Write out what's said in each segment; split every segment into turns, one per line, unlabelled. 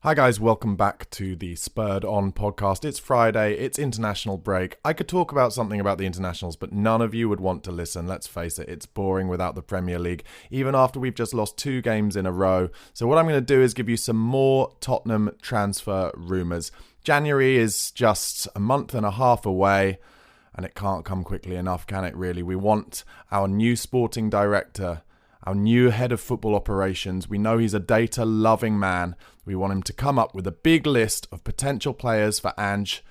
Hi guys, welcome back to the Spurred On podcast. It's Friday, it's international break. I could talk about something about the internationals, but none of you would want to listen. Let's face it, it's boring without the Premier League, even after we've just lost 2 games in a row. So what I'm going to do is give you some more Tottenham transfer rumours. January is just a month and a half away, and it can't come quickly enough, can it really? We want our new sporting director, our new head of football operations. We know he's a data-loving man. We want him to come up with a big list of potential players for Ange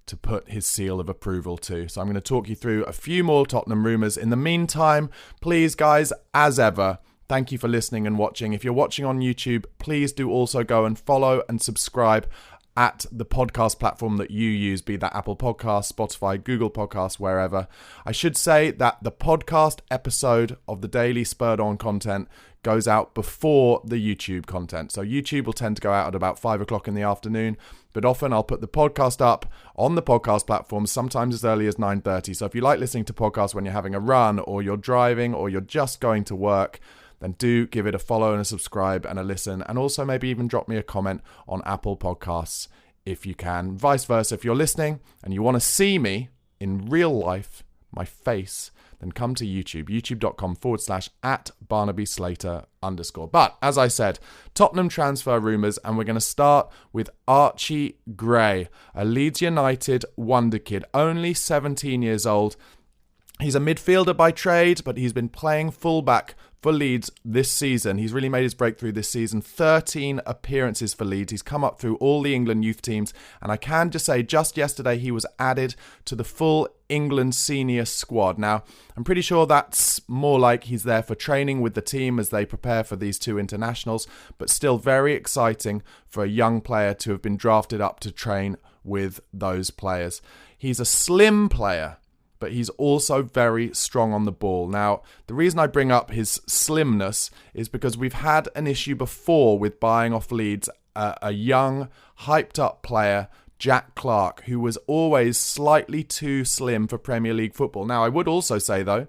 to put his seal of approval to. So I'm going to talk you through a few more Tottenham rumours. In the meantime, please guys, as ever, thank you for listening and watching. If you're watching on YouTube, please do also go and follow and subscribe at the podcast platform that you use, be that Apple Podcasts, Spotify, Google Podcasts, wherever. I should say that the podcast episode of the daily Spurred On content goes out before the YouTube content. So YouTube will tend to go out at about 5 o'clock in the afternoon, but often I'll put the podcast up on the podcast platform, sometimes as early as 9:30. So if you like listening to podcasts when you're having a run or you're driving or you're just going to work, then do give it a follow and a subscribe and a listen. And also maybe even drop me a comment on Apple Podcasts if you can. Vice versa, if you're listening and you want to see me in real life, my face, then come to YouTube, youtube.com/@BarnabySlater_. But as I said, Tottenham transfer rumours, and we're going to start with Archie Gray, a Leeds United wonderkid, only 17 years old. He's a midfielder by trade, but he's been playing fullback for Leeds this season. He's really made his breakthrough this season. 13 appearances for Leeds. He's come up through all the England youth teams. And I can just say, just yesterday, he was added to the full England senior squad. Now, I'm pretty sure that's more like he's there for training with the team as they prepare for these 2 internationals. But still very exciting for a young player to have been drafted up to train with those players. He's a slim player, but he's also very strong on the ball. Now, the reason I bring up his slimness is because we've had an issue before with buying off Leeds a young, hyped-up player, Jack Clarke, who was always slightly too slim for Premier League football. Now, I would also say, though,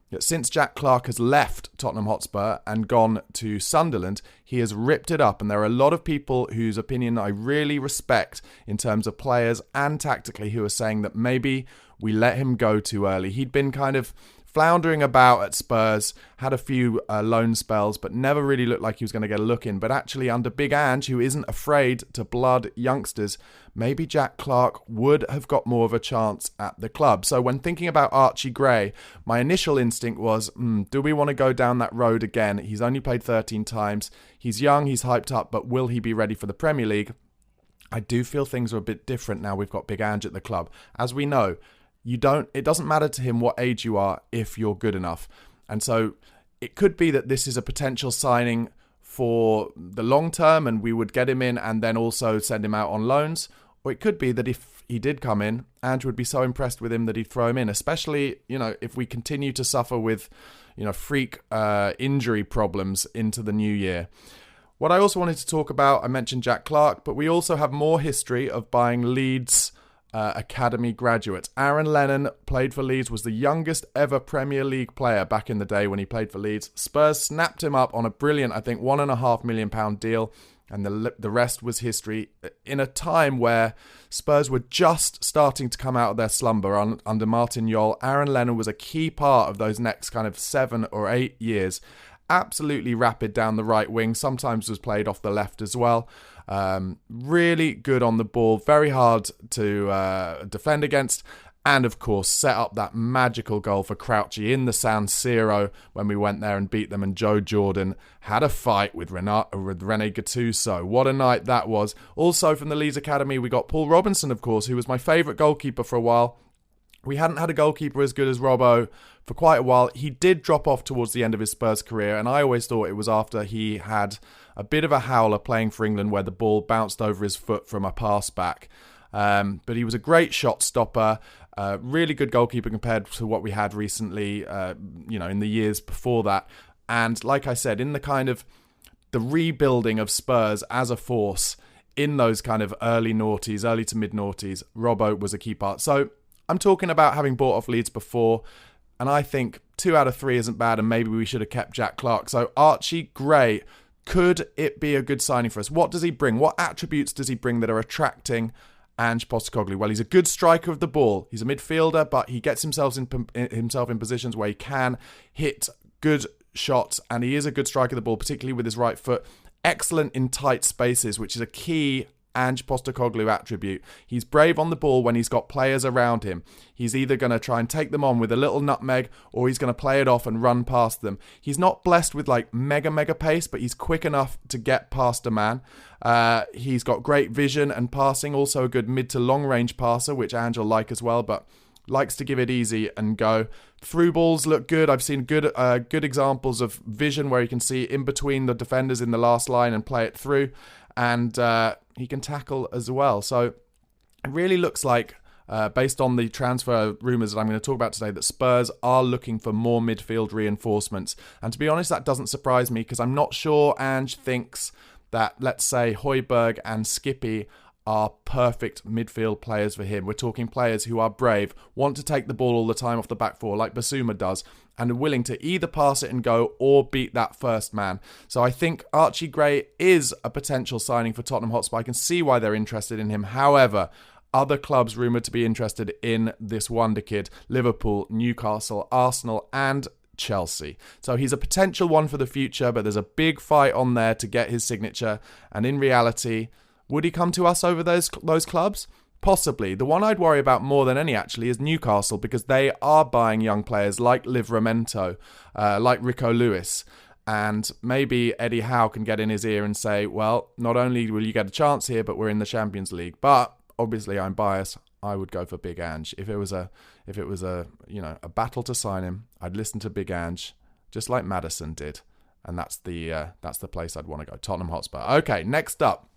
that since Jack Clarke has left Tottenham Hotspur and gone to Sunderland, he has ripped it up. And there are a lot of people whose opinion I really respect in terms of players and tactically who are saying that maybe we let him go too early. He'd been kind of floundering about at Spurs, had a few loan spells, but never really looked like he was going to get a look in. But actually, under Big Ange, who isn't afraid to blood youngsters, maybe Jack Clarke would have got more of a chance at the club. So when thinking about Archie Gray, my initial instinct was, do we want to go down that road again? He's only played 13 times. He's young, he's hyped up, but will he be ready for the Premier League? I do feel things are a bit different now we've got Big Ange at the club. As we know, it doesn't matter to him what age you are if you're good enough. And so it could be that this is a potential signing for the long term and we would get him in and then also send him out on loans. Or it could be that if he did come in, Ange would be so impressed with him that he'd throw him in, especially, if we continue to suffer with, freak injury problems into the new year. What I also wanted to talk about, I mentioned Jack Clarke, but we also have more history of buying Leeds academy graduates. Aaron Lennon played for Leeds, was the youngest ever Premier League player back in the day when he played for Leeds. Spurs snapped him up on a brilliant, I think, £1.5 million deal, and the rest was history. In a time where Spurs were just starting to come out of their slumber under Martin Jol, Aaron Lennon was a key part of those next kind of 7 or 8 years. Absolutely rapid down the right wing, sometimes was played off the left as well. Really good on the ball, very hard to defend against, and of course set up that magical goal for Crouchy in the San Siro when we went there and beat them, and Joe Jordan had a fight with Rene Gattuso. What a night that was. Also from the Leeds Academy we got Paul Robinson, of course, who was my favourite goalkeeper for a while. We hadn't had a goalkeeper as good as Robbo for quite a while. He did drop off towards the end of his Spurs career, and I always thought it was after he had a bit of a howler playing for England where the ball bounced over his foot from a pass back. But he was a great shot stopper, really good goalkeeper compared to what we had recently, in the years before that. And like I said, in the kind of the rebuilding of Spurs as a force in those kind of early to mid noughties, Robbo was a key part. So I'm talking about having bought off Leeds before, and I think 2 out of 3 isn't bad, and maybe we should have kept Jack Clarke. So Archie Gray, Could it be a good signing for us? What does he bring? What attributes does he bring that are attracting Ange Postecoglou? Well, he's a good striker of the ball. He's a midfielder, but he gets himself in positions where he can hit good shots, and he is a good striker of the ball, particularly with his right foot. Excellent in tight spaces, which is a key Ange Postecoglou attribute. He's brave on the ball when he's got players around him. He's either going to try and take them on with a little nutmeg, or he's going to play it off and run past them. He's not blessed with like mega pace, but he's quick enough to get past a man. He's got great vision and passing, also a good mid to long range passer, which Ange will like as well, but likes to give it easy and go. Through balls look good. I've seen good examples of vision where he can see in between the defenders in the last line and play it through. And he can tackle as well. So it really looks like, based on the transfer rumours that I'm going to talk about today, that Spurs are looking for more midfield reinforcements. And to be honest, that doesn't surprise me, because I'm not sure Ange thinks that, let's say, Højbjerg and Skippy are perfect midfield players for him. We're talking players who are brave, want to take the ball all the time off the back four like Basuma does, and are willing to either pass it and go or beat that first man. So I think Archie Gray is a potential signing for Tottenham Hotspur. I can see why they're interested in him. However, other clubs rumoured to be interested in this wonder kid: Liverpool, Newcastle, Arsenal and Chelsea. So he's a potential one for the future, but there's a big fight on there to get his signature. And in reality, would he come to us over those clubs? Possibly. The one I'd worry about more than any actually is Newcastle, because they are buying young players like Livramento, like Rico Lewis. And maybe Eddie Howe can get in his ear and say, well, not only will you get a chance here, but we're in the Champions League. But obviously I'm biased. I would go for Big Ange. If it was a battle to sign him, I'd listen to Big Ange, just like Maddison did. And that's the place I'd want to go. Tottenham Hotspur. Okay, next up.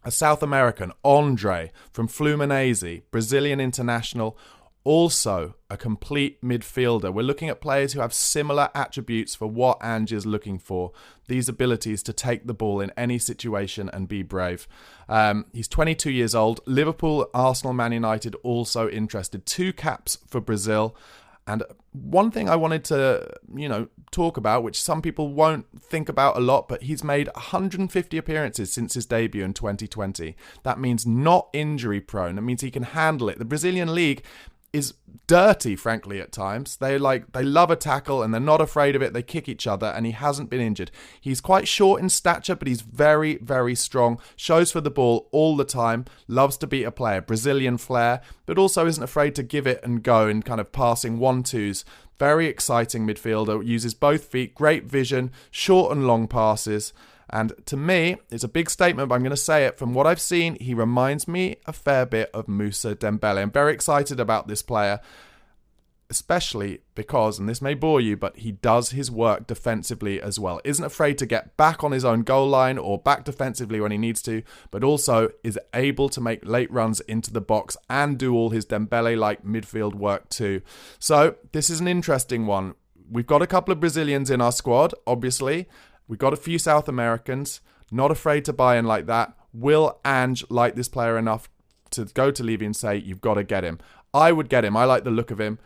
A South American, Andre, from Fluminense, Brazilian international, also a complete midfielder. We're looking at players who have similar attributes for what Ange is looking for. These abilities to take the ball in any situation and be brave. He's 22 years old. Liverpool, Arsenal, Man United also interested. 2 caps for Brazil. And one thing I wanted to, talk about, which some people won't think about a lot, but he's made 150 appearances since his debut in 2020. That means not injury prone. That means he can handle it. The Brazilian league is dirty, frankly, at times. They love a tackle and they're not afraid of it. They kick each other, and he hasn't been injured. He's quite short in stature, but he's very, very strong. Shows for the ball all the time. Loves to beat a player. Brazilian flair, but also isn't afraid to give it and go in kind of passing 1-2s. Very exciting midfielder. Uses both feet. Great vision. Short and long passes. And to me, it's a big statement, but I'm going to say it. From what I've seen, he reminds me a fair bit of Moussa Dembele. I'm very excited about this player, especially because, and this may bore you, but he does his work defensively as well. Isn't afraid to get back on his own goal line or back defensively when he needs to, but also is able to make late runs into the box and do all his Dembele-like midfield work too. So this is an interesting one. We've got a couple of Brazilians in our squad, obviously. We've got a few South Americans, not afraid to buy in like that. Will Ange like this player enough to go to Levy and say, you've got to get him? I would get him. I like the look of him.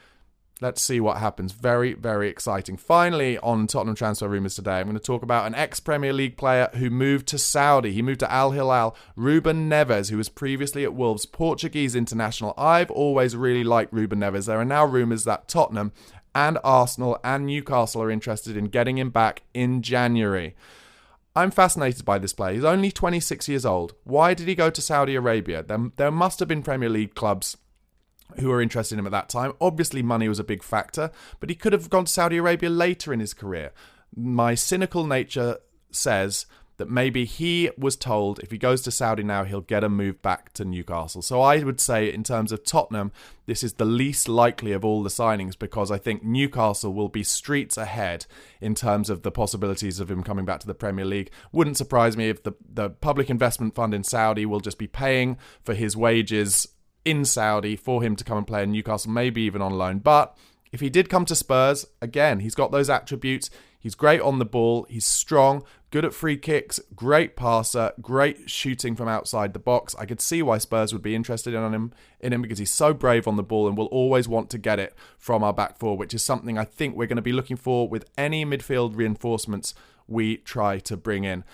Let's see what happens. Very, very exciting. Finally, on Tottenham Transfer Rumours today, I'm going to talk about an ex-Premier League player who moved to Saudi. He moved to Al Hilal. Ruben Neves, who was previously at Wolves, Portuguese international. I've always really liked Ruben Neves. There are now rumours that Tottenham and Arsenal and Newcastle are interested in getting him back in January. I'm fascinated by this player. He's only 26 years old. Why did he go to Saudi Arabia? There must have been Premier League clubs who were interested in him at that time. Obviously, money was a big factor, but he could have gone to Saudi Arabia later in his career. My cynical nature says that maybe he was told if he goes to Saudi now, he'll get a move back to Newcastle. So I would say in terms of Tottenham, this is the least likely of all the signings, because I think Newcastle will be streets ahead in terms of the possibilities of him coming back to the Premier League. Wouldn't surprise me if the public investment fund in Saudi will just be paying for his wages in Saudi for him to come and play in Newcastle, maybe even on loan. But if he did come to Spurs, again, he's got those attributes. He's great on the ball. He's strong, good at free kicks, great passer, great shooting from outside the box. I could see why Spurs would be interested in him because he's so brave on the ball and will always want to get it from our back four, which is something I think we're going to be looking for with any midfield reinforcements we try to bring in.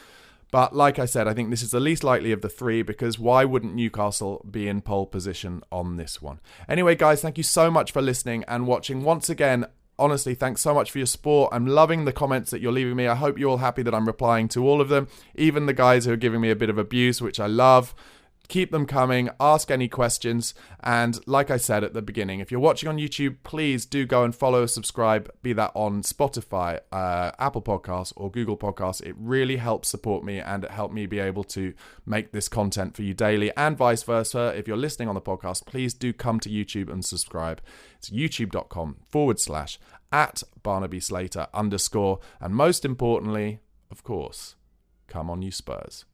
But like I said, I think this is the least likely of the three, because why wouldn't Newcastle be in pole position on this one? Anyway, guys, thank you so much for listening and watching. Once again, honestly, thanks so much for your support. I'm loving the comments that you're leaving me. I hope you're all happy that I'm replying to all of them, even the guys who are giving me a bit of abuse, which I love. Keep them coming. Ask any questions. And like I said at the beginning, if you're watching on YouTube, please do go and follow, subscribe, be that on Spotify, Apple Podcasts or Google Podcasts. It really helps support me, and it helped me be able to make this content for you daily, and vice versa. If you're listening on the podcast, please do come to YouTube and subscribe. It's youtube.com/@BarnabySlater_. And most importantly, of course, come on you Spurs.